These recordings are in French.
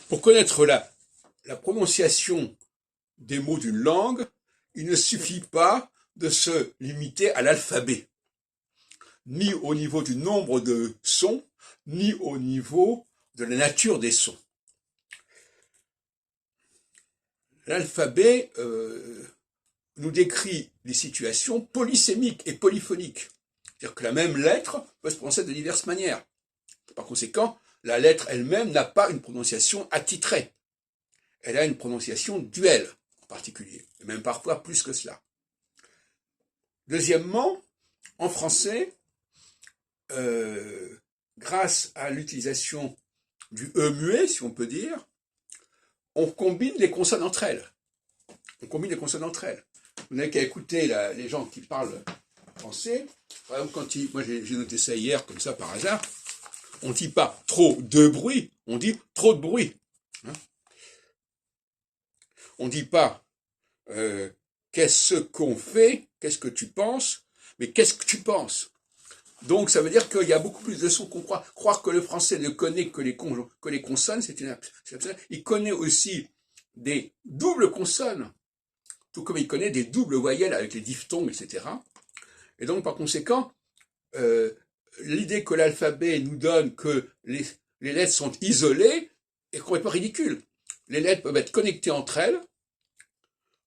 Pour connaître la prononciation des mots d'une langue, il ne suffit pas de se limiter à l'alphabet, ni au niveau du nombre de sons, ni au niveau de la nature des sons. L'alphabet nous décrit des situations polysémiques et polyphoniques. C'est-à-dire que la même lettre peut se prononcer de diverses manières. Par conséquent, la lettre elle-même n'a pas une prononciation attitrée. Elle a une prononciation duelle, en particulier, et même parfois plus que cela. Deuxièmement, en français, grâce à l'utilisation du E muet, si on peut dire, on combine les consonnes entre elles. Vous n'avez qu'à écouter les gens qui parlent français. Par exemple, moi j'ai noté ça hier, comme ça par hasard, on ne dit pas trop de bruit, on dit trop de bruit. Hein, on ne dit pas qu'est-ce qu'on fait, qu'est-ce que tu penses, mais qu'est-ce que tu penses. Donc ça veut dire qu'il y a beaucoup plus de sons qu'on croit. Croire que le français ne connaît que les consonnes, c'est absurde. Il connaît aussi des doubles consonnes, tout comme il connaît des doubles voyelles avec les diphtongues, etc. Et donc par conséquent, l'idée que l'alphabet nous donne que les lettres sont isolées est complètement ridicule. Les lettres peuvent être connectées entre elles,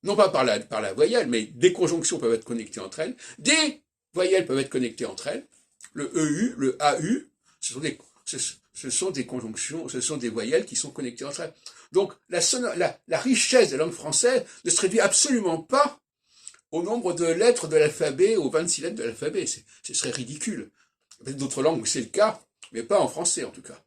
non pas par la voyelle, mais des conjonctions peuvent être connectées entre elles, des voyelles peuvent être connectées entre elles, le EU, le AU, ce sont des conjonctions, ce sont des voyelles qui sont connectées entre elles. Donc la richesse de la langue française ne se réduit absolument pas au nombre de lettres de l'alphabet, aux 26 lettres de l'alphabet. Ce serait ridicule. Il y a d'autres langues où c'est le cas, mais pas en français en tout cas.